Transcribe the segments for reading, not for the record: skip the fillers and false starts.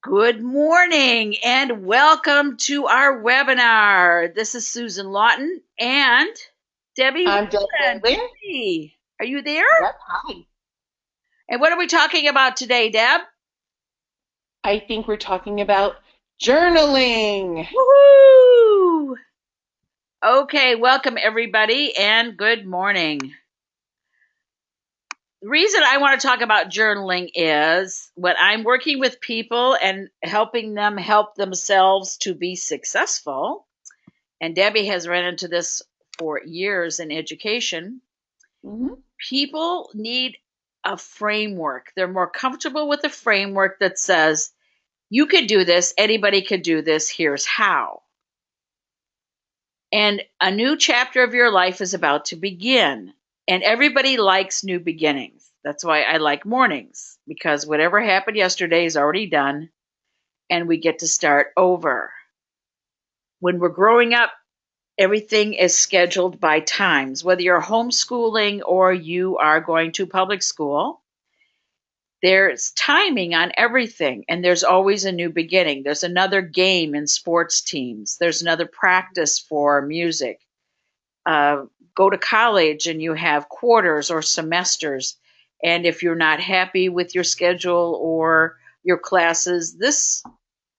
Good morning and welcome to our webinar. This is Susan Lawton and Debbie I'm Deb Whelan. Whalen. Debbie, are you there? Yep, hi. And what are we talking about today, Deb? I think we're talking about journaling. Woohoo! Okay, welcome everybody and good morning. The reason I want to talk about journaling is when I'm working with people and helping them help themselves to be successful, and Debbie has run into this for years in education. Hmm. People need a framework. They're more comfortable with a framework that says, you could do this, anybody could do this, here's how. And a new chapter of your life is about to begin. And everybody likes new beginnings. That's why I like mornings, because whatever happened yesterday is already done and we get to start over. When we're growing up, everything is scheduled by times, whether you're homeschooling or you are going to public school. There's timing on everything, and there's always a new beginning. There's another game in sports teams, there's another practice for music. uh, Go to college and you have quarters or semesters, and if you're not happy with your schedule or your classes this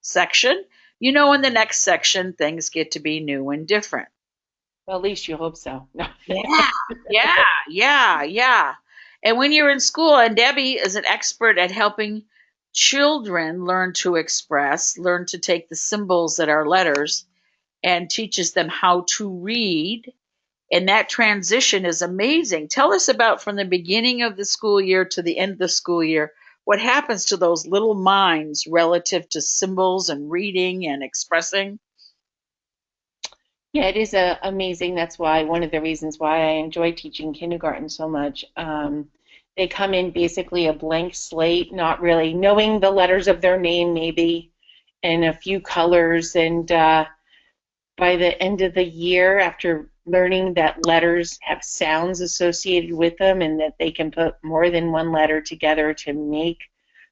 section, in the next section things get to be new and different. Well, at least you hope so. No. Yeah, yeah. And when you're in school, and Debbie is an expert at helping children learn to express, learn to take the symbols that are letters, and teaches them how to read. And that transition is amazing. Tell us about from the beginning of the school year to the end of the school year, what happens to those little minds relative to symbols and reading and expressing. Yeah, it is amazing. That's why one of the reasons why I enjoy teaching kindergarten so much. They come in basically a blank slate, not really knowing the letters of their name, maybe, and a few colors. And by the end of the year, after learning that letters have sounds associated with them and that they can put more than one letter together to make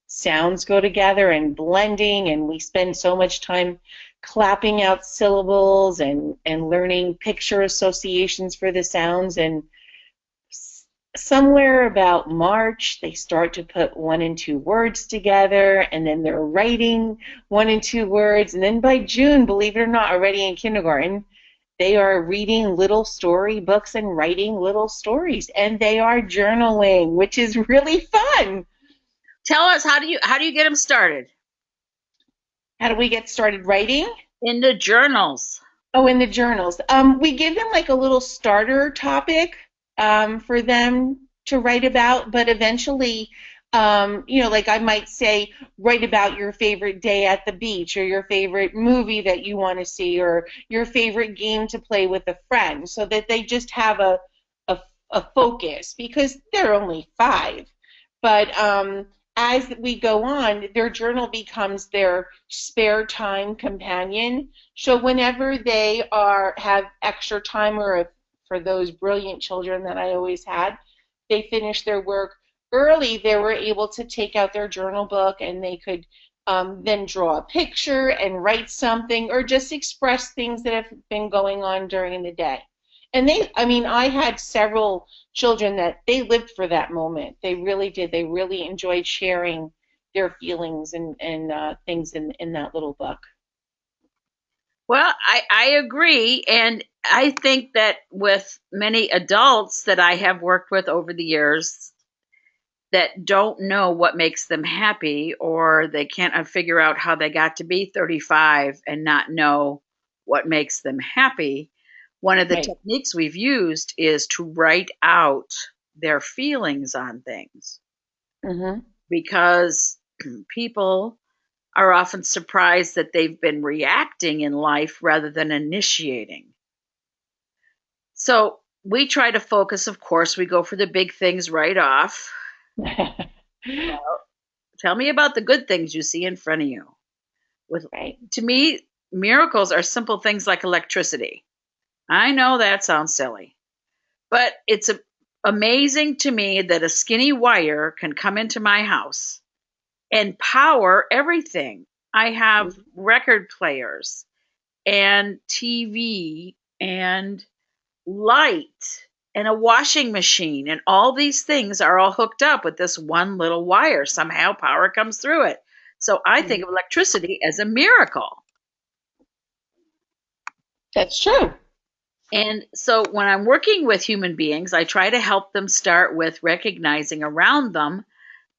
sounds go together and blending, and we spend so much time clapping out syllables and learning picture associations for the sounds. And somewhere about March, they start to put one and two words together, and then they're writing one and two words. And then by June, believe it or not, already in kindergarten, they are reading little story books and writing little stories, and they are journaling, which is really fun. Tell us, how do you get them started How do we get started writing? in the journals? Oh, in the journals. We give them like a little starter topic for them to write about, but eventually, like I might say, write about your favorite day at the beach or your favorite movie that you want to see or your favorite game to play with a friend so that they just have a, a focus because they're only 5. But as we go on, their journal becomes their spare time companion. So whenever they have extra time, or if, for those brilliant children that I always had, they finish their work early, they were able to take out their journal book and they could then draw a picture and write something or just express things that have been going on during the day. And I had several children that they lived for that moment. They really did. They really enjoyed sharing their feelings and things in that little book. Well, I agree. And I think that with many adults that I have worked with over the years that don't know what makes them happy, or they can't figure out how they got to be 35 and not know what makes them happy, one of the Right. techniques we've used is to write out their feelings on things, Mm-hmm. because people are often surprised that they've been reacting in life rather than initiating. So we try to focus, of course, we go for the big things right off. Tell me about the good things you see in front of you. With Right. To me, miracles are simple things like electricity. I know that sounds silly, but amazing to me that a skinny wire can come into my house and power everything. I have record players and TV and light and a washing machine, and all these things are all hooked up with this one little wire. Somehow power comes through it. So I think of electricity as a miracle. That's true. And so when I'm working with human beings, I try to help them start with recognizing around them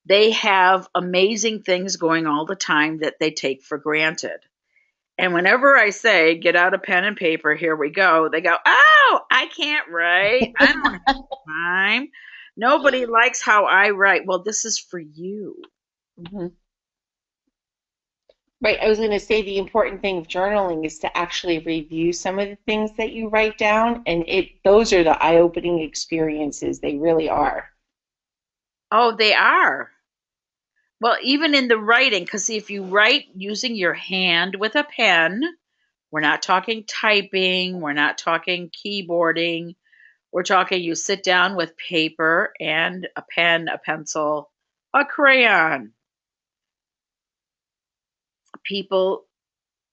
they have amazing things going all the time that they take for granted. And whenever I say, get out a pen and paper, here we go, they go, oh, I can't write. I don't have time. Nobody likes how I write. Well, this is for you. Mm-hmm. Right. I was going to say the important thing of journaling is to actually review some of the things that you write down, and those are the eye-opening experiences. They really are. Oh, they are. Well, even in the writing, because if you write using your hand with a pen, we're not talking typing, we're not talking keyboarding, we're talking you sit down with paper and a pen, a pencil, a crayon. People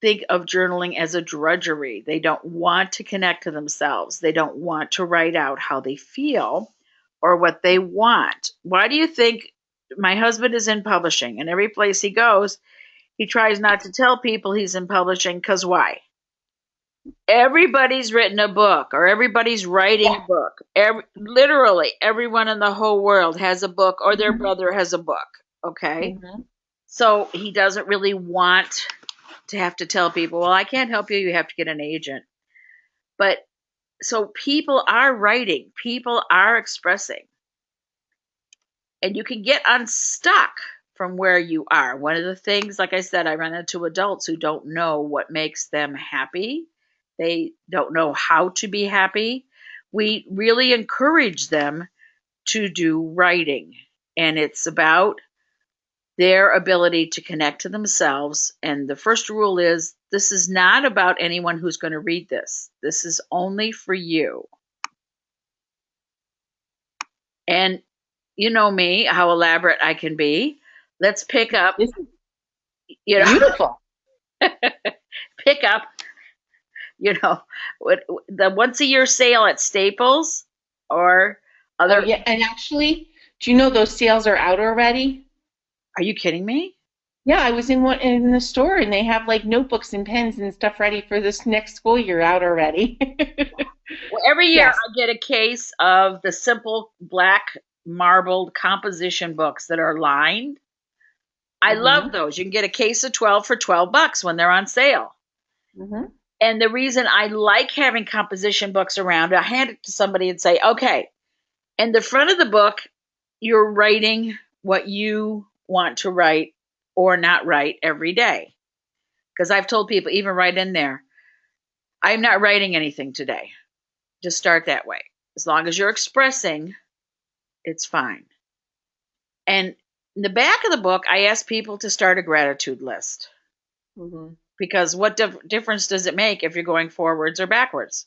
think of journaling as a drudgery. They don't want to connect to themselves. They don't want to write out how they feel or what they want. Why do you think my husband is in publishing, and every place he goes, he tries not to tell people he's in publishing? Because why? Everybody's written a book, or everybody's writing a book. Literally everyone in the whole world has a book, or their brother has a book. Okay. Mm-hmm. So he doesn't really want to have to tell people, well, I can't help you. You have to get an agent. But so people are writing, people are expressing, and you can get unstuck from where you are. One of the things, like I said, I run into adults who don't know what makes them happy. They don't know how to be happy. We really encourage them to do writing, and it's about their ability to connect to themselves. And the first rule is this is not about anyone who's going to read this. This is only for you. And you know me, how elaborate I can be. Let's pick up, This is beautiful. beautiful. Pick up, the once a year sale at Staples or other. Oh, yeah. And actually, do you know those sales are out already? Are you kidding me? Yeah, I was in the store, and they have like notebooks and pens and stuff ready for this next school year out already. Well, every year Yes. I get a case of the simple black marbled composition books that are lined. I love Mm-hmm. those. You can get a case of 12 for $12 when they're on sale. Mm-hmm. And the reason I like having composition books around, I hand it to somebody and say, okay, in the front of the book, you're writing what you want to write or not write every day. Because I've told people, even right in there, I'm not writing anything today. Just start that way. As long as you're expressing, it's fine. And in the back of the book, I ask people to start a gratitude list. Mm-hmm. Because what difference does it make if you're going forwards or backwards?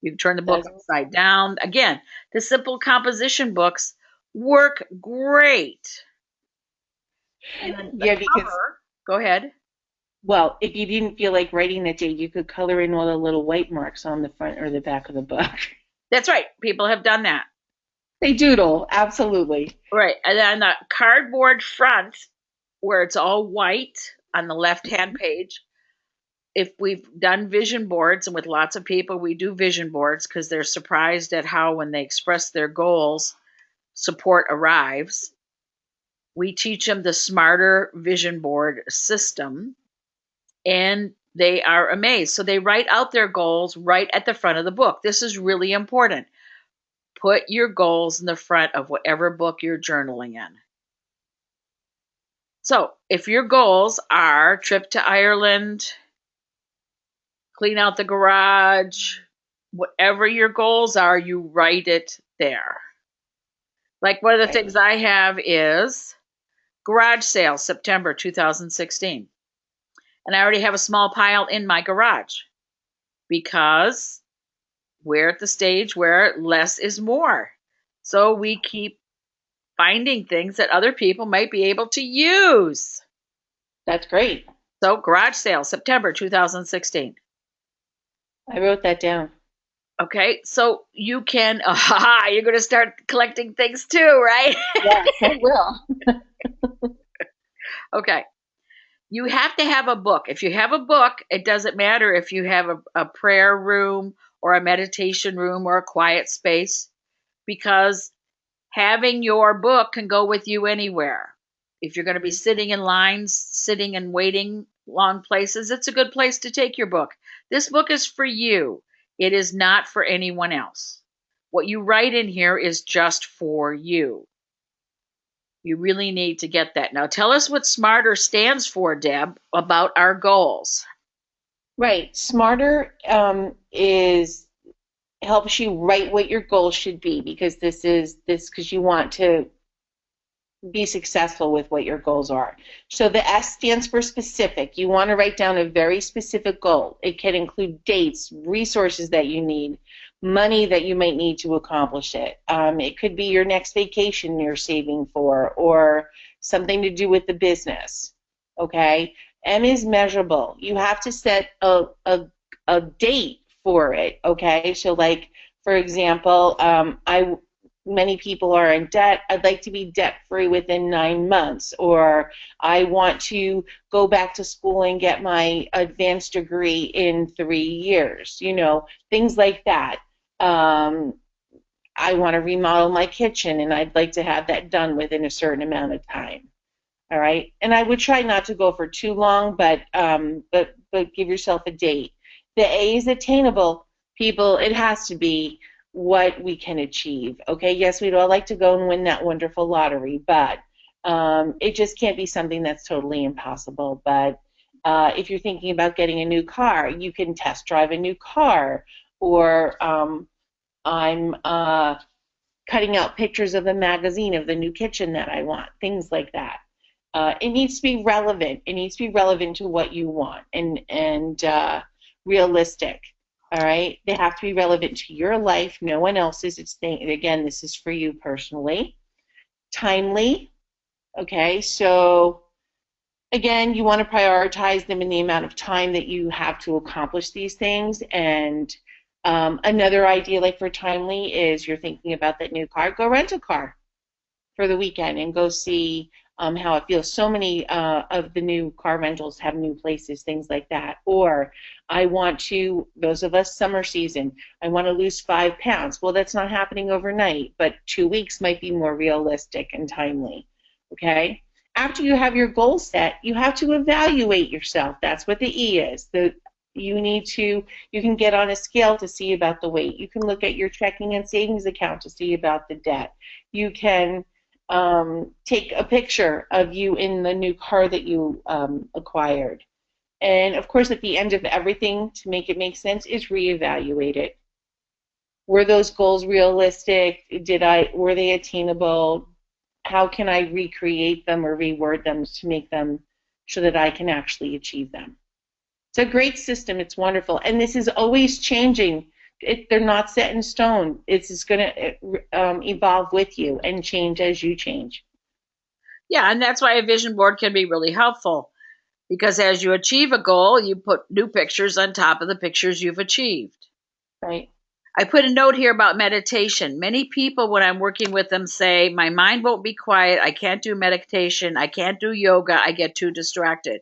You can turn the book upside down. Again, the simple composition books work great. And the Yeah, because cover, go ahead. well, if you didn't feel like writing that day, you could color in all the little white marks on the front or the back of the book. That's right. People have done that. They doodle, absolutely. Right. And then the cardboard front, where it's all white on the left-hand page, if we've done vision boards, and with lots of people, we do vision boards because they're surprised at how, when they express their goals, support arrives. We teach them the smarter vision board system, and they are amazed. So they write out their goals right at the front of the book. This is really important. Put your goals in the front of whatever book you're journaling in. So if your goals are trip to Ireland, clean out the garage, whatever your goals are, you write it there. Like one of the things I have is garage sale, September 2016. And I already have a small pile in my garage because we're at the stage where less is more. So we keep finding things that other people might be able to use. That's great. So, garage sale, September 2016. I wrote that down. Okay, so you can, you're going to start collecting things too, right? Yes, I will. Okay. You have to have a book. If you have a book, it doesn't matter if you have a prayer room or a meditation room or a quiet space, because having your book can go with you anywhere. If you're going to be sitting in lines, sitting and waiting long places, it's a good place to take your book. This book is for you. It is not for anyone else. What you write in here is just for you. You really need to get that. Now, tell us what SMARTER stands for, Deb, about our goals. Right. Smarter is helps you write what your goals should be, because because you want to be successful with what your goals are. So the S stands for specific. You want to write down a very specific goal. It can include dates, resources that you need, money that you might need to accomplish it. It could be your next vacation you're saving for, or something to do with the business. Okay? M is measurable. You have to set a date for it. Okay? So, like, for example, many people are in debt. I'd like to be debt free within 9 months, or I want to go back to school and get my advanced degree in 3 years, things like that. I want to remodel my kitchen and I'd like to have that done within a certain amount of time. All right. And I would try not to go for too long, but give yourself a date. The A is attainable. People, it has to be what we can achieve. Okay, yes, we'd all like to go and win that wonderful lottery, but it just can't be something that's totally impossible. But if you're thinking about getting a new car, you can test drive a new car, or I'm cutting out pictures of the magazine of the new kitchen that I want, things like that. It needs to be relevant. It needs to be relevant to what you want, and realistic. All right, they have to be relevant to your life, no one else's. Again, this is for you personally. Timely. Okay, so again, you want to prioritize them in the amount of time that you have to accomplish these things. And another idea, like for timely, is you're thinking about that new car. Go rent a car for the weekend and go see how it feels. So many of the new car rentals have new places, things like that. Or I want to, those of us summer season, I want to lose 5 pounds. Well, that's not happening overnight, but 2 weeks might be more realistic and timely. Okay? After you have your goal set, you have to evaluate yourself. That's what the E is. You can get on a scale to see about the weight. You can look at your checking and savings account to see about the debt. You can take a picture of you in the new car that you acquired. And of course, at the end of everything, to make it make sense, is reevaluate it. Were those goals realistic? Were they attainable? How can I recreate them or reword them to make them so that I can actually achieve them? It's a great system. It's wonderful. And this is always changing. They're not set in stone. It's just going to evolve with you and change as you change. Yeah, and that's why a vision board can be really helpful, because as you achieve a goal, you put new pictures on top of the pictures you've achieved. Right. I put a note here about meditation. Many people, when I'm working with them, say, my mind won't be quiet. I can't do meditation. I can't do yoga. I get too distracted.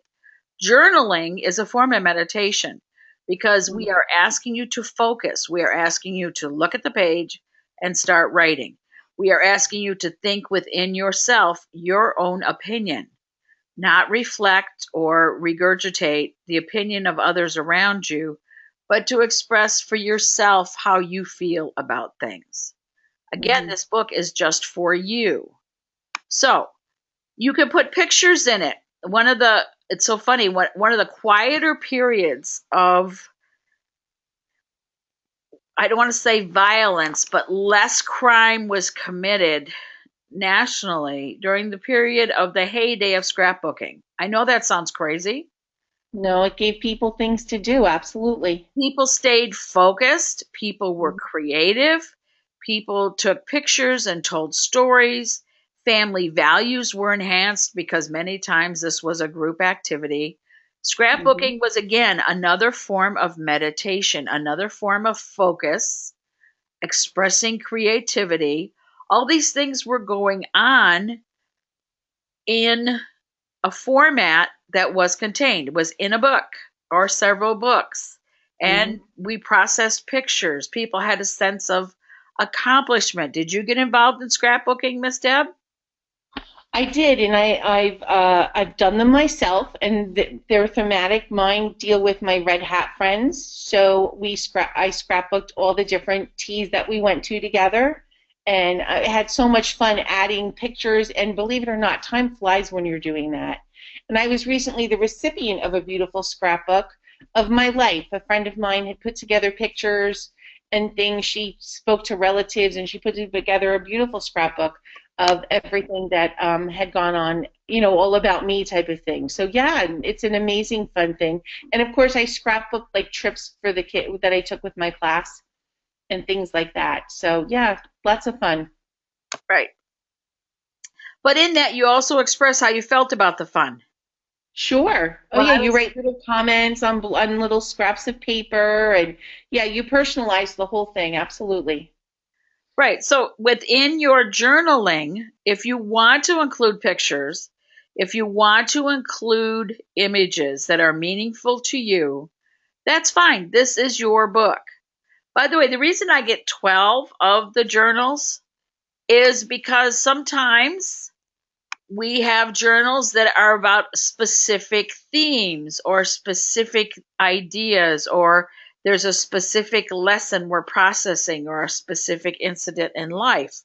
Journaling is a form of meditation, because we are asking you to focus. We are asking you to look at the page and start writing. We are asking you to think within yourself your own opinion, not reflect or regurgitate the opinion of others around you, but to express for yourself how you feel about things. Again, this book is just for you. So you can put pictures in it. It's so funny, one of the quieter periods of, I don't want to say violence, but less crime was committed nationally during the period of the heyday of scrapbooking. I know that sounds crazy. No, it gave people things to do, absolutely. People stayed focused, people were creative, people took pictures and told stories. Family values were enhanced because many times this was a group activity. Mhm. Scrapbooking was, again, another form of meditation, another form of focus, expressing creativity. All these things were going on in a format that was contained, was in a book or several books. And Mhm. we processed pictures. People had a sense of accomplishment. Did you get involved in scrapbooking, Miss Deb? I did, and I've done them myself, and they're thematic. Mine deal with my Red Hat friends, so I scrapbooked all the different teas that we went to together, and I had so much fun adding pictures. And believe it or not, time flies when you're doing that. And I was recently the recipient of a beautiful scrapbook of my life. A friend of mine had put together pictures and things. She spoke to relatives, and she put together a beautiful scrapbook of everything that had gone on, all about me type of thing. So yeah, it's an amazing fun thing. And of course, I scrapbook like trips for the kid that I took with my class and things like that. So yeah, lots of fun. Right. But in that, you also express how you felt about the fun. Sure. Oh Well, yeah, I you was write little comments on little scraps of paper, and yeah, you personalize the whole thing. Absolutely. right. So within your journaling, if you want to include pictures, if you want to include images that are meaningful to you, that's fine. This is your book. By the way, the reason I get 12 of the journals is because sometimes we have journals that are about specific themes or specific ideas, or there's a specific lesson we're processing or a specific incident in life.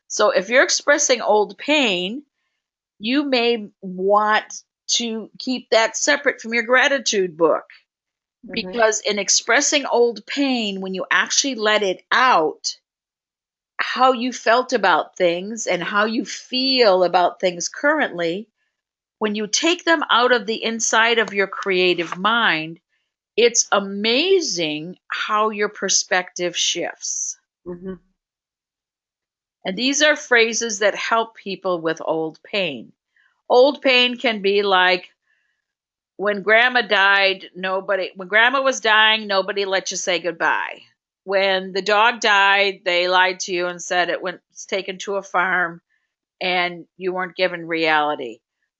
So if you're expressing old pain, you may want to keep that separate from your gratitude book, Hmm. because in expressing old pain, when you actually let it out, how you felt about things and how you feel about things currently, when you take them out of the inside of your creative mind, it's amazing how your perspective shifts. Hmm. And these are phrases that help people with old pain. Old pain can be like, when grandma died, when grandma was dying, nobody let you say goodbye. When the dog died, they lied to you and said it was taken to a farm and you weren't given reality.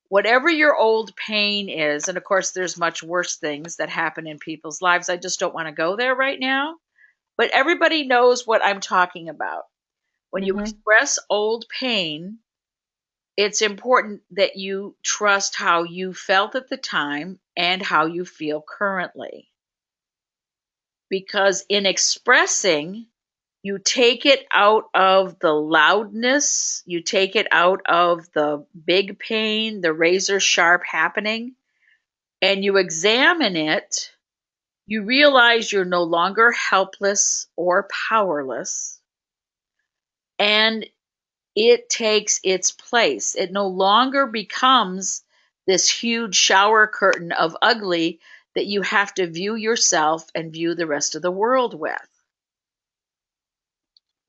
Whatever your old pain is, and of course, there's much worse things that happen in people's lives. I just don't want to go there right now. But everybody knows what I'm talking about. When you Hmm. express old pain, it's important that you trust how you felt at the time and how you feel currently. Because in expressing, you take it out of the loudness, you take it out of the big pain, the razor sharp happening, and you examine it. You realize you're no longer helpless or powerless, and it takes its place. It no longer becomes this huge shower curtain of ugly that you have to view yourself and view the rest of the world with.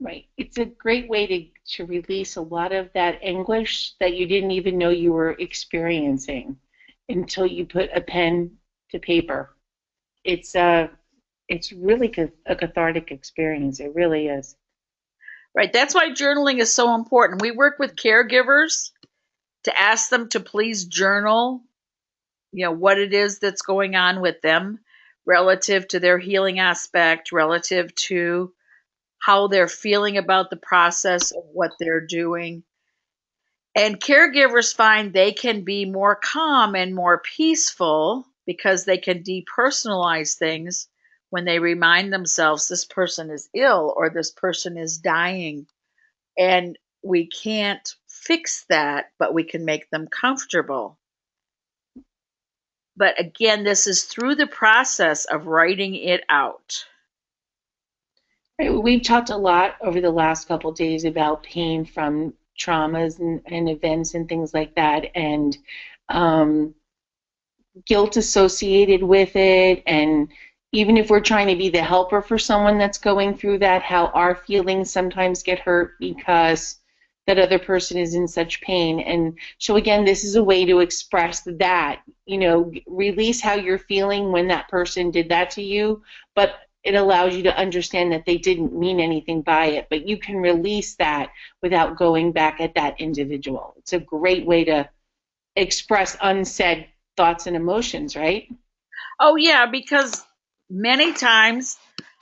Right. It's a great way to release a lot of that anguish that you didn't even know you were experiencing until you put a pen to paper. It's it's really a cathartic experience. It really is. Right? That's why journaling is so important. We work with caregivers to ask them to please journal, what it is that's going on with them relative to their healing aspect, relative to how they're feeling about the process of what they're doing. And caregivers find they can be more calm and more peaceful because they can depersonalize things when they remind themselves this person is ill or this person is dying. And we can't fix that, but we can make them comfortable. But again, this is through the process of writing it out. Right. We've talked a lot over the last couple of days about pain from traumas and events and things like that, and um, guilt associated with it. And even if we're trying to be the helper for someone that's going through that, how our feelings sometimes get hurt because that other person is in such pain. And so again, this is a way to express that, release how you're feeling when that person did that to you, but it allows you to understand that they didn't mean anything by it, but you can release that without going back at that individual. It's a great way to express unsaid thoughts and emotions, right? Oh, yeah, because many times,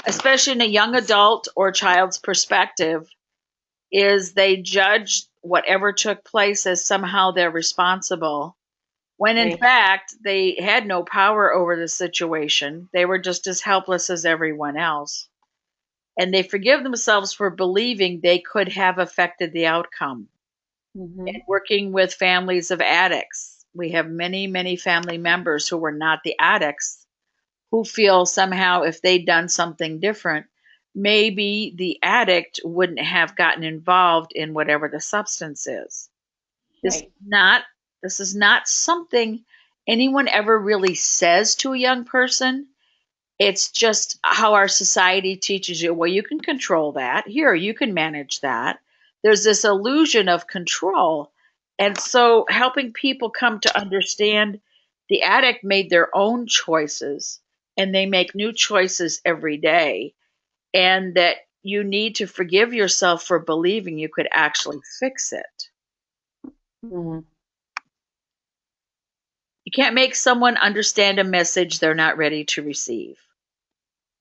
especially in a young adult or child's perspective, is they judge whatever took place as somehow they're responsible, when in Right. fact they had no power over the situation. They were just as helpless as everyone else. And they forgive themselves for believing they could have affected the outcome. Hmm. And working with families of addicts, we have many, many family members who were not the addicts who feel somehow if they'd done something different, maybe the addict wouldn't have gotten involved in whatever the substance is. This is Right. not this is not something anyone ever really says to a young person. It's just how our society teaches you, well, you can control that. Here, you can manage that. There's this illusion of control. And so helping people come to understand the addict made their own choices and they make new choices every day, and that you need to forgive yourself for believing you could actually fix it. Hmm. You can't make someone understand a message they're not ready to receive.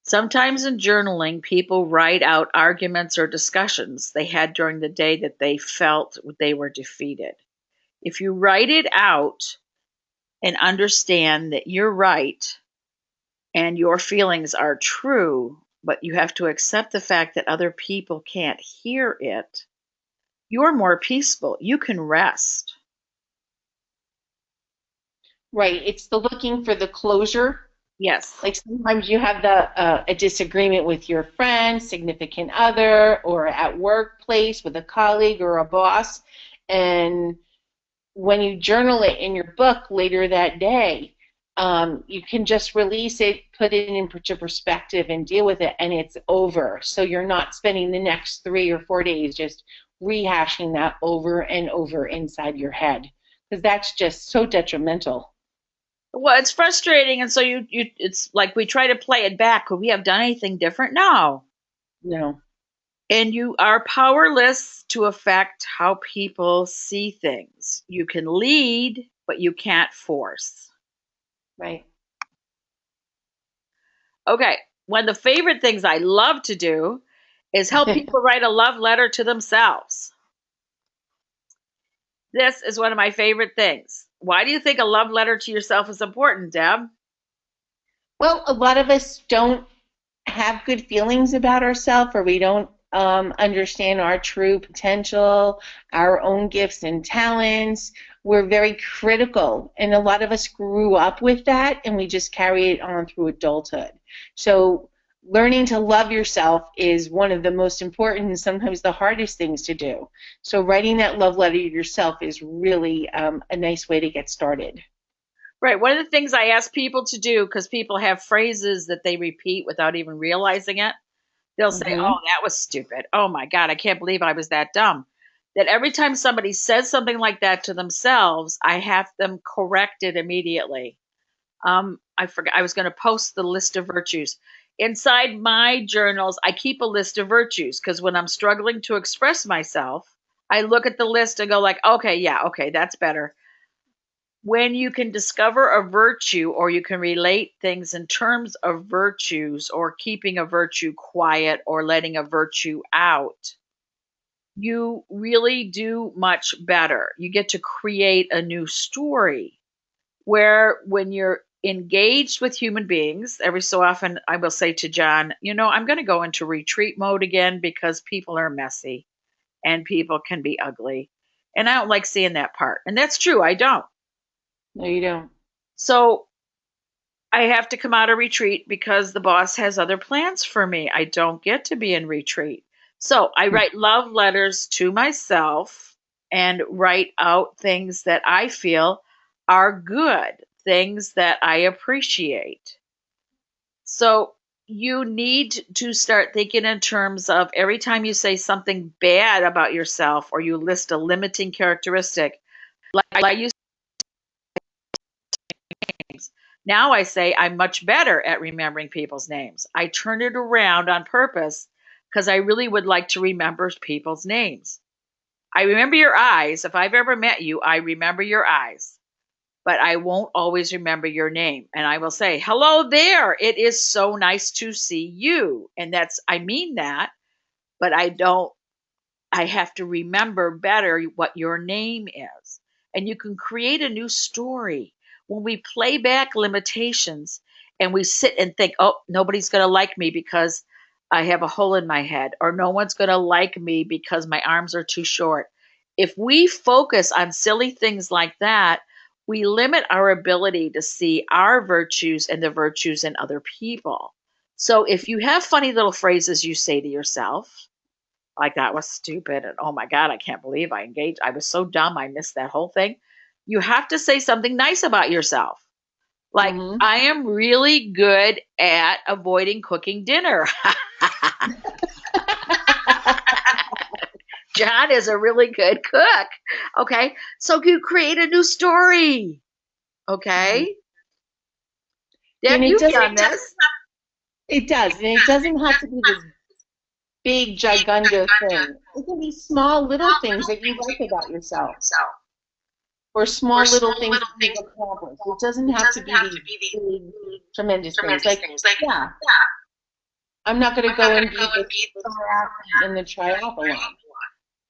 Sometimes in journaling, people write out arguments or discussions they had during the day that they felt they were defeated. If you write it out and understand that you're right and your feelings are true, but you have to accept the fact that other people can't hear it, you're more peaceful. You can rest. Right. It's the looking for the closure. Yes. Like sometimes you have a disagreement with your friend, significant other, or at workplace with a colleague or a boss, and when you journal it in your book later that day, you can just release it, put it into perspective, and deal with it, and it's over. So you're not spending the next 3 or 4 days just rehashing that over and over inside your head, because that's just so detrimental. Well, it's frustrating, and so you it's like we try to play it back. Could we have done anything different? No. No, And you are powerless to affect how people see things. You can lead, but you can't force. right. Okay, one of the favorite things I love to do is help people write a love letter to themselves. This is one of my favorite things. Why do you think a love letter to yourself is important, Deb? Well, a lot of us don't have good feelings about ourselves, or we don't understand our true potential, our own gifts and talents. We're very critical, and a lot of us grew up with that, and we just carry it on through adulthood. So, learning to love yourself is one of the most important and sometimes the hardest things to do. So, writing that love letter to yourself is really a nice way to get started. Right. One of the things I ask people to do, because people have phrases that they repeat without even realizing it, they'll say, Hmm. "Oh, that was stupid. Oh my God, I can't believe I was that dumb." That every time somebody says something like that to themselves, I have them correct it immediately. I forgot, I was going to post the list of virtues. Inside my journals, I keep a list of virtues because when I'm struggling to express myself, I look at the list and go like, okay, yeah, okay, that's better. When you can discover a virtue or you can relate things in terms of virtues or keeping a virtue quiet or letting a virtue out, you really do much better. You get to create a new story where when you're engaged with human beings, every so often I will say to John, I'm going to go into retreat mode again because people are messy and people can be ugly. And I don't like seeing that part. And that's true, I don't. No, you don't. So I have to come out of retreat because the boss has other plans for me. I don't get to be in retreat. So I write love letters to myself and write out things that I feel are good, things that I appreciate. So you need to start thinking in terms of every time you say something bad about yourself or you list a limiting characteristic, like I used Now I say I'm much better at remembering people's names. I turn it around on purpose because I really would like to remember people's names. I remember your eyes. If I've ever met you, I remember your eyes, but I won't always remember your name. And I will say, hello there. It is so nice to see you. And I mean that, but I have to remember better what your name is. And you can create a new story. When we play back limitations and we sit and think, oh, nobody's going to like me because I have a hole in my head, or no one's going to like me because my arms are too short. If we focus on silly things like that, we limit our ability to see our virtues and the virtues in other people. So if you have funny little phrases you say to yourself, like that was stupid, and oh my god, I can't believe I engaged, I was so dumb, I missed that whole thing. You have to say something nice about yourself, like, Mm-hmm. I am really good at avoiding cooking dinner. John is a really good cook. Okay, so you create a new story. Okay, And Deb, it you've doesn't. done this. It does, and it doesn't have to be this big, gigunda thing. It can be small, little things that you like about yourself, or small, little things that you've accomplished. It doesn't have to be these big, tremendous things. Like, yeah, I'm not going to go and be the star athlete in the triathlon,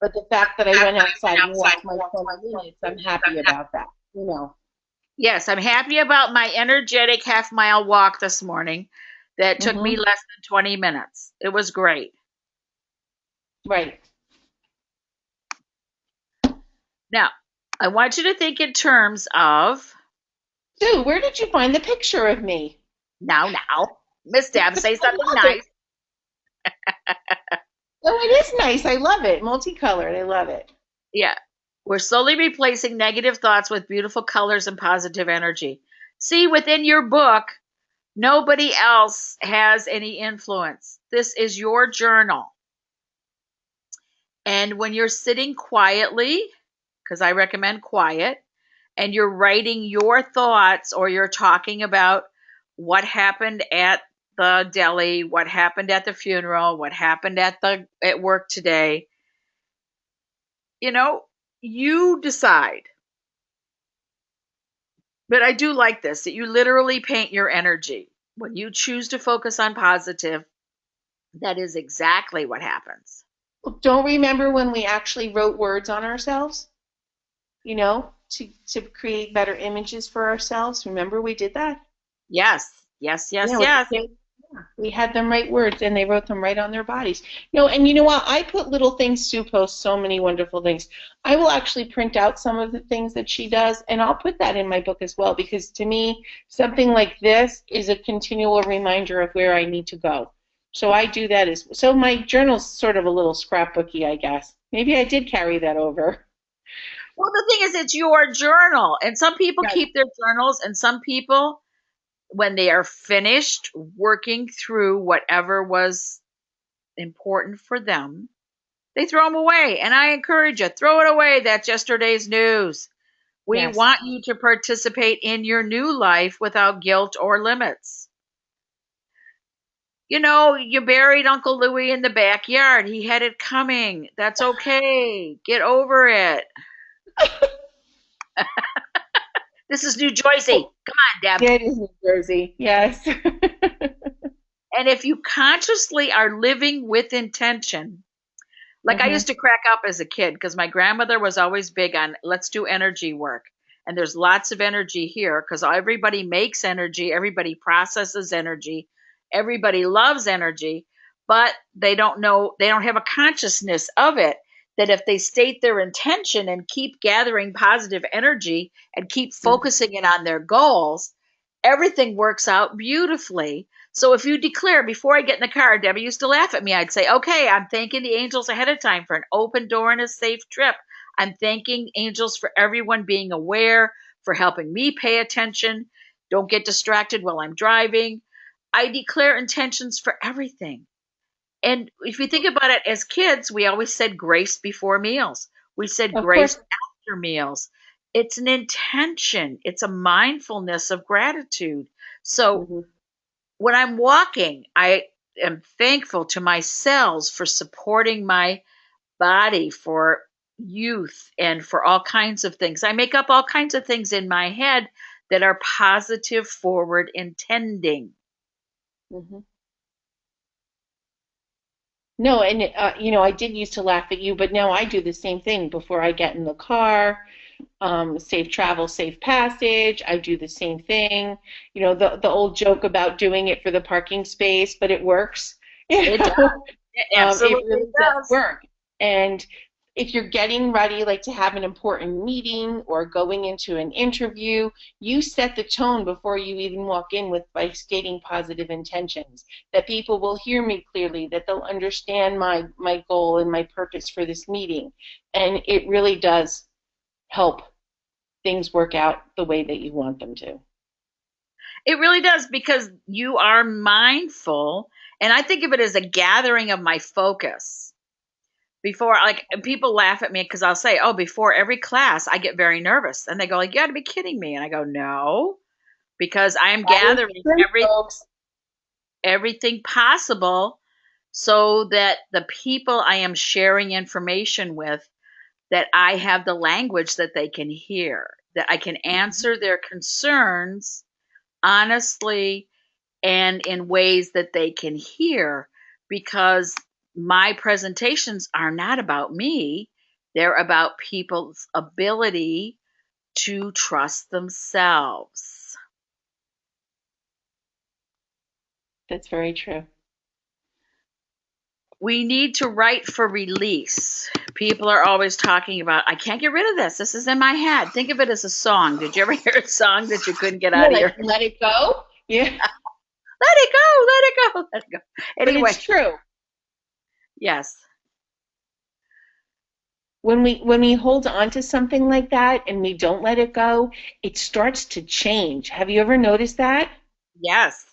but the fact that I went outside and walked my 20 minutes, I'm happy about that. You know. Yes, I'm happy about my energetic half-mile walk this morning that took me Mm-hmm. less than 20 minutes. It was great. Right. Now, I want you to think in terms of Sue, where did you find the picture of me? now, Miss Deb, say I something love it. nice. Oh, it is nice. I love it. Multicolored. I love it. Yeah. We're slowly replacing negative thoughts with beautiful colors and positive energy. See, within your book, nobody else has any influence. This is your journal. And when you're sitting quietly, because I recommend quiet, and you're writing your thoughts, or you're talking about what happened at the deli, what happened at the funeral, what happened at work today, you know, you decide. But I do like this, that you literally paint your energy. When you choose to focus on positive, that is exactly what happens. Don't remember when we actually wrote words on ourselves, to create better images for ourselves. Remember we did that? Yes, yes, yes, Yeah, with the yes. kids. Yeah. We had them write words and they wrote them right on their bodies. And you know what? I put little things. Sue posts so many wonderful things. I will actually print out some of the things that she does, and I'll put that in my book as well, because to me, something like this is a continual reminder of where I need to go. So I do that so my journal's sort of a little scrapbooky, I guess. Maybe I did carry that over. Well, the thing is, it's your journal. And some people Right. keep their journals, and some people, when they are finished working through whatever was important for them, they throw them away. And I encourage you, throw it away. That's yesterday's news. We Yes. want you to participate in your new life without guilt or limits. You buried Uncle Louie in the backyard. He had it coming. That's okay. Get over it. This is New Jersey. Come on, Deb. Yeah, it is New Jersey. Yes. And if you consciously are living with intention, like I Hmm. used to crack up as a kid because my grandmother was always big on let's do energy work. And there's lots of energy here because everybody makes energy, everybody processes energy, everybody loves energy, but they don't have a consciousness of it. That if they state their intention and keep gathering positive energy and keep focusing it on their goals, everything works out beautifully. So if you declare, before I get in the car, Debbie used to laugh at me. I'd say, okay, I'm thanking the angels ahead of time for an open door and a safe trip. I'm thanking angels for everyone being aware, for helping me pay attention. Don't get distracted while I'm driving. I declare intentions for everything. And if you think about it, as kids, we always said grace before meals. We said Of grace course. after meals. It's an intention. It's a mindfulness of gratitude. So Mhm. when I'm walking, I am thankful to my cells for supporting my body, for youth, and for all kinds of things. I make up all kinds of things in my head that are positive, forward intending. Mhm. No, and I did used to laugh at you, but now I do the same thing before I get in the car. Safe travel, safe passage. I do the same thing. The old joke about doing it for the parking space, but it works. You It does. know, It it absolutely really does does. work. And if you're getting ready, like to have an important meeting or going into an interview, you set the tone before you even walk in with by stating positive intentions. That people will hear me clearly, that they'll understand my goal and my purpose for this meeting. And it really does help things work out the way that you want them to. It really does because you are mindful. And I think of it as a gathering of my focus. Before, like, people laugh at me because I'll say, "Oh, before every class, I get very nervous," and they go, "Like, you got to be kidding me!" And I go, "No, because I am That is gathering true, folks. everything possible so that the people I am sharing information with, that I have the language that they can hear, that I can answer their concerns honestly and in ways that they can hear, because my presentations are not about me. They're about people's ability to trust themselves. That's very true. We need to write for release. People are always talking about, I can't get rid of this. This is in my head. Think of it as a song. Did you ever hear a song that you couldn't get Yeah, out of your like head? let it go. Yeah, Let it go, let it go, let it go. but it's Anyway, true. yes. When we hold on to something like that and we don't let it go, it starts to change. Have you ever noticed that? Yes.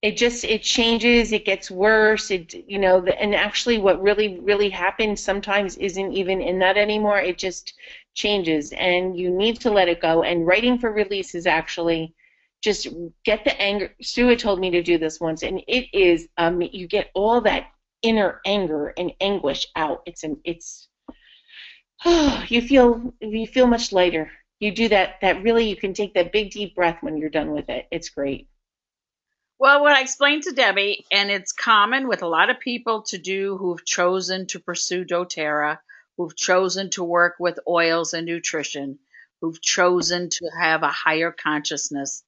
It changes, it gets worse, and actually what really happens sometimes isn't even in that anymore. It just changes and you need to let it go. And writing for release is actually just get the anger. Sue had told me to do this once, and it is you get all that inner anger and anguish out. It's you feel much lighter. You do that really you can take that big deep breath when you're done with it. It's great. Well, what I explained to Debbie, and it's common with a lot of people to do who've chosen to pursue doTERRA, who've chosen to work with oils and nutrition, who've chosen to have a higher consciousness,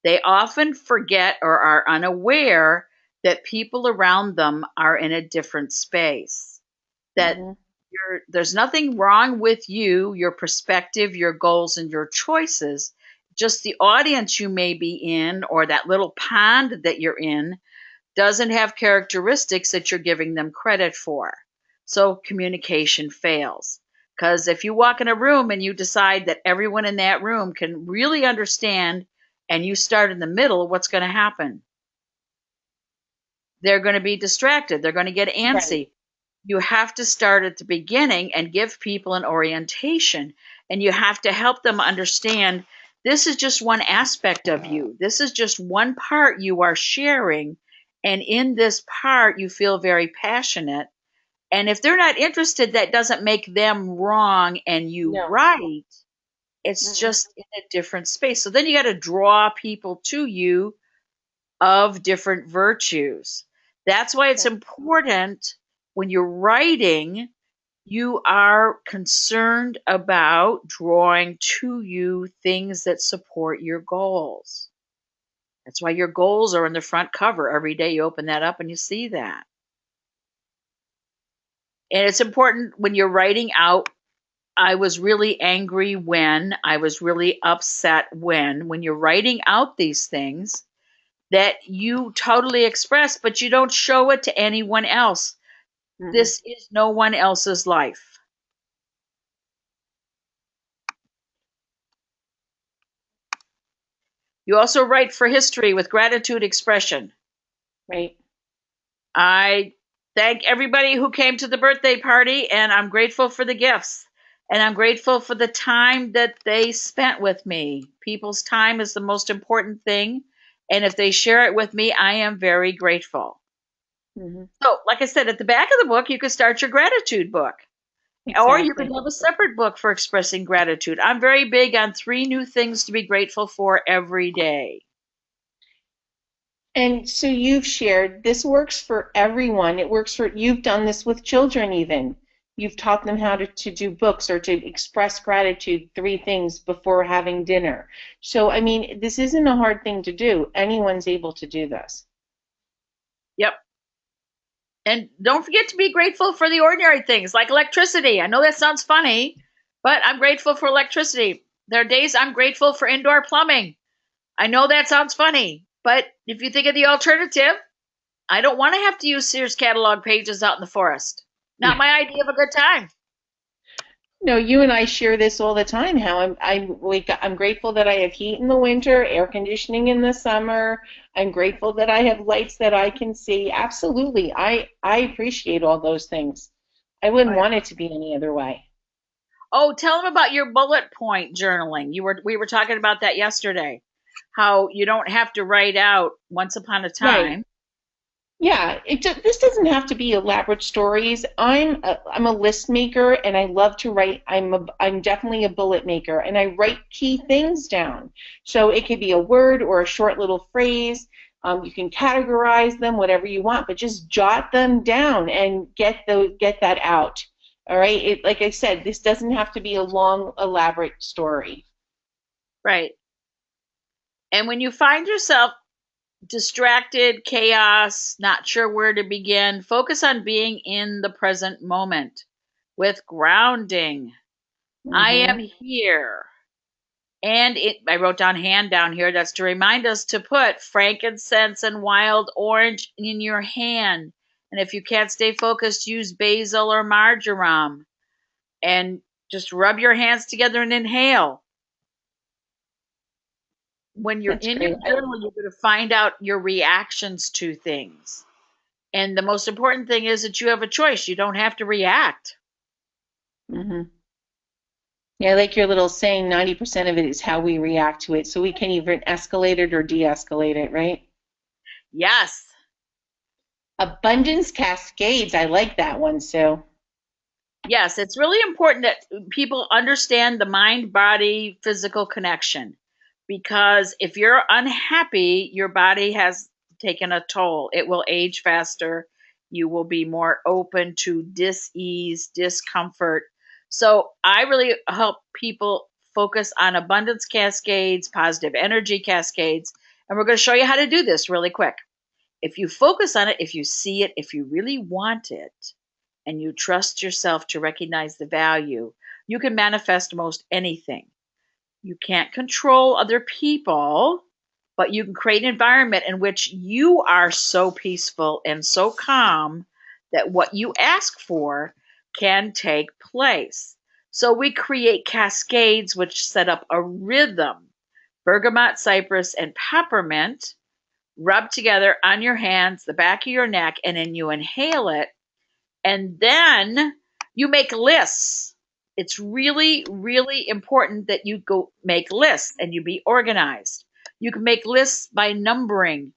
they often forget or are unaware that people around them are in a different space. That Hmm. there's nothing wrong with you, your perspective, your goals, and your choices. Just the audience you may be in, or that little pond that you're in, doesn't have characteristics that you're giving them credit for. So communication fails. Because if you walk in a room and you decide that everyone in that room can really understand, and you start in the middle, what's going to happen? They're going to be distracted. They're going to get Right. antsy. You have to start at the beginning and give people an orientation. And you have to help them understand this is just one aspect of you. This is just one part you are sharing. And in this part, you feel very passionate. And if they're not interested, that doesn't make them wrong and you No. right. It's Mm-mm. just in a different space. So then you got to draw people to you of different virtues. That's why it's Right. important when you're writing, you are concerned about drawing to you things that support your goals. That's why your goals are in the front cover. Every day you open that up and you see that. And it's important when you're writing out, I was really angry when, I was really upset when you're writing out these things, that you totally express, but you don't show it to anyone else. Mm-mm. This is no one else's life. You also write for history with gratitude expression. Right. I thank everybody who came to the birthday party, and I'm grateful for the gifts. And I'm grateful for the time that they spent with me. People's time is the most important thing. And if they share it with me, I am very grateful. Hmm. So, like I said, at the back of the book, you could start your gratitude book. Or you could Exactly. have a separate book for expressing gratitude. I'm very big on 3 new things to be grateful for every day. And so you've shared this works for everyone. It works for, you've done this with children even. You've taught them how to do books or to express gratitude, 3 things before having dinner. So, I mean, this isn't a hard thing to do. Anyone's able to do this. Yep. And don't forget to be grateful for the ordinary things like electricity. I know that sounds funny, but I'm grateful for electricity. There are days I'm grateful for indoor plumbing. I know that sounds funny, but if you think of the alternative, I don't want to have to use Sears catalog pages out in the forest. Not my idea of a good time. No, you and I share this all the time. How I'm grateful that I have heat in the winter, air conditioning in the summer. I'm grateful that I have lights that I can see. Absolutely, I appreciate all those things. I wouldn't want it to be any other way. Oh, tell them about your bullet point journaling. We were talking about that yesterday. How you don't have to write out once upon a Right. time. Yeah, this doesn't have to be elaborate stories. I'm a list maker and I love to write. I'm definitely a bullet maker and I write key things down. So it could be a word or a short little phrase. You can categorize them, whatever you want, but just jot them down and get that out. All right. Like I said, this doesn't have to be a long, elaborate story. Right. And when you find yourself distracted, chaos, not sure where to begin, focus on being in the present moment with grounding. I am Hmm. here. And I wrote down hand down here. That's to remind us to put frankincense and wild orange in your hand. And if you can't stay focused, use basil or marjoram. And just rub your hands together and inhale. When you're That's in your great. journal, you're going to find out your reactions to things. And the most important thing is that you have a choice. You don't have to react. Hmm. Yeah, I like your little saying, 90% of it is how we react to it. So we can either escalate it or de-escalate it, right? Yes. Abundance cascades. I like that one, Sue. Yes, it's really important that people understand the mind body physical connection because if you're unhappy, your body has taken a toll. It will age faster. You will be more open to dis-ease, discomfort. So I really help people focus on abundance cascades, positive energy cascades, and we're going to show you how to do this really quick. If you focus on it, if you see it, if you really want it, and you trust yourself to recognize the value, you can manifest most anything. You can't control other people, but you can create an environment in which you are so peaceful and so calm that what you ask for can take place. So we create cascades which set up a rhythm. Bergamot, cypress, and peppermint rub together on your hands, the back of your neck, and then you inhale it and then you make lists. It's really, really important that you go make lists and you be organized. You can make lists by numbering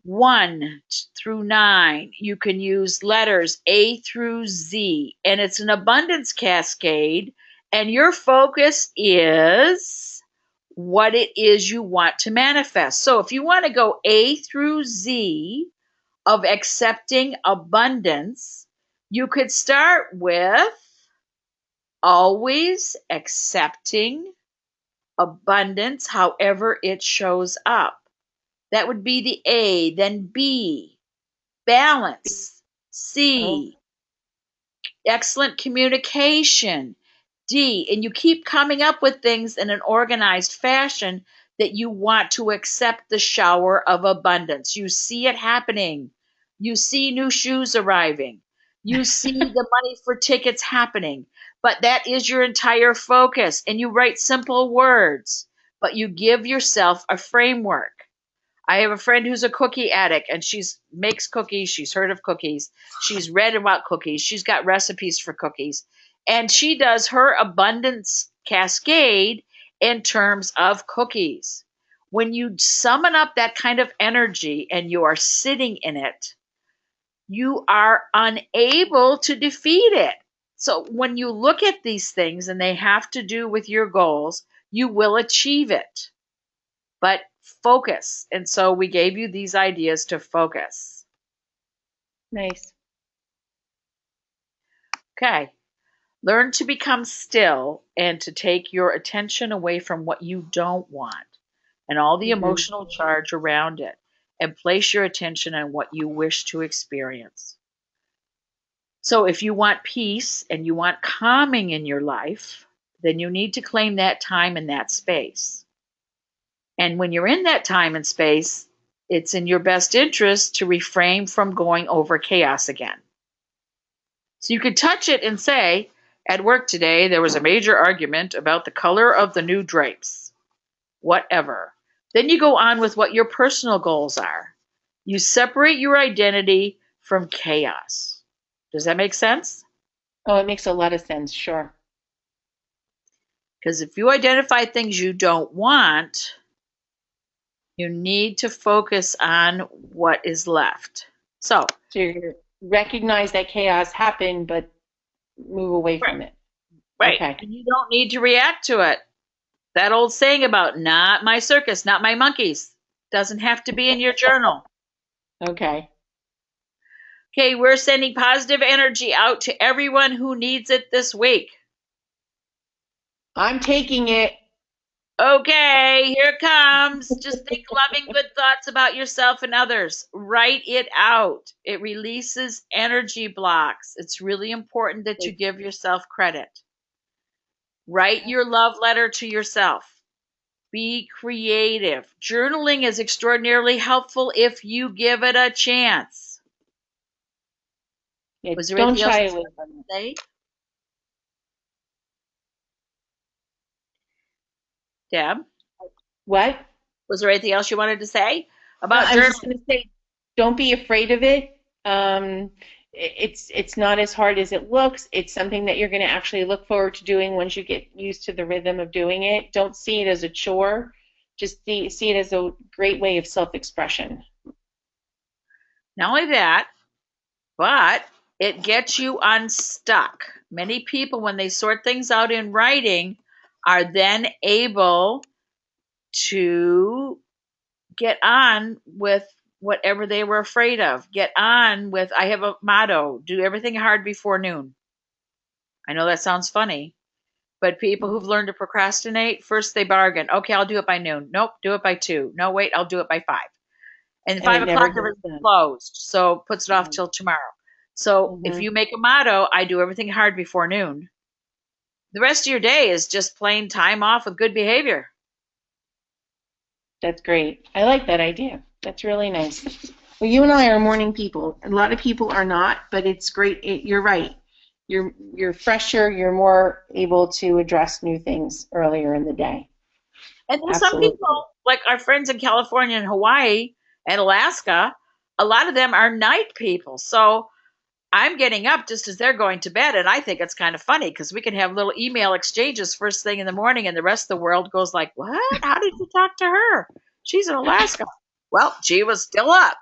1 through 9. You can use letters A through Z, and it's an abundance cascade. And your focus is what it is you want to manifest. So if you want to go A through Z, of accepting abundance, you could start with always accepting abundance however it shows up. That would be the A, then B, balance, Oh, C, excellent communication, D, and you keep coming up with things in an organized fashion that you want to accept the shower of abundance. You see it happening. You see new shoes arriving. You see the money for tickets happening. But that is your entire focus. And you write simple words, but you give yourself a framework. I have a friend who's a cookie addict and she's makes cookies. She's heard of cookies. She's read about cookies. She's got recipes for cookies. And she does her abundance cascade in terms of cookies. When you summon up that kind of energy and you are sitting in it, you are unable to defeat it. So when you look at these things and they have to do with your goals, you will achieve it. But focus. And so we gave you these ideas to focus. Nice. Okay. Learn to become still and to take your attention away from what you don't want and all the emotional charge around it, and place your attention on what you wish to experience. So if you want peace and you want calming in your life, then you need to claim that time and that space. And when you're in that time and space, it's in your best interest to refrain from going over chaos again. So you could touch it and say, at work today, there was a major argument about the color of the new drapes. Whatever. Then you go on with what your personal goals are. You separate your identity from chaos. Does that make sense? Oh, it makes a lot of sense. Sure. Because if you identify things you don't want, you need to focus on what is left. So you recognize that chaos happened, but move away from it. Right. Okay. And you don't need to react to it. That old saying about not my circus, not my monkeys, doesn't have to be in your journal. Okay. Okay, we're sending positive energy out to everyone who needs it this week. I'm taking it. Okay, here it comes. Just think loving good thoughts about yourself and others. Write it out. It releases energy blocks. It's really important that you give yourself credit. Write your love letter to yourself. Be creative. Journaling is extraordinarily helpful if you give it a chance. Yeah, Was there don't anything shy else away to from it. say? Deb, What? was there anything else you wanted to say No, about I was just journaling? going to say, don't be afraid of it. It's not as hard as it looks. It's something that you're going to actually look forward to doing once you get used to the rhythm of doing it. Don't see it as a chore. Just see it as a great way of self-expression. Not only that, but it gets you unstuck. Many people, when they sort things out in writing, are then able to get on with whatever they were afraid of. Get on with, I have a motto, do everything hard before noon. I know that sounds funny, but people who've learned to procrastinate, first they bargain. Okay, I'll do it by noon. Nope, do it by 2. No, wait, I'll do it by 5. And And 5 it never o'clock, gets everything's done. closed, so puts it off till tomorrow. So if you make a motto, I do everything hard before noon, the rest of your day is just plain time off with good behavior. That's great. I like that idea. That's really nice. Well, you and I are morning people. A lot of people are not, but it's great. You're right. You're fresher. You're more able to address new things earlier in the day. And there's some Absolutely. people, like our friends in California and Hawaii and Alaska, a lot of them are night people. So I'm getting up just as they're going to bed. And I think it's kind of funny because we can have little email exchanges first thing in the morning, and the rest of the world goes like, what? How did you talk to her? She's in Alaska. Well, she was still up.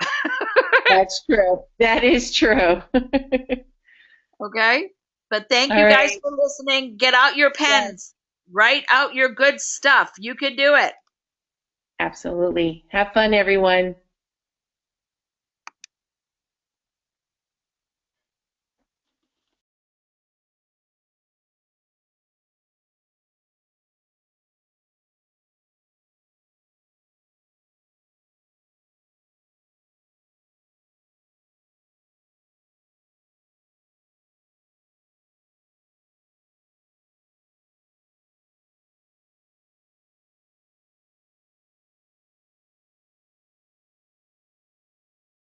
That's true. That is true. Okay. But thank All you guys right. for listening. Get out your pens. Write out your good stuff. You can do it. Absolutely. Have fun, everyone.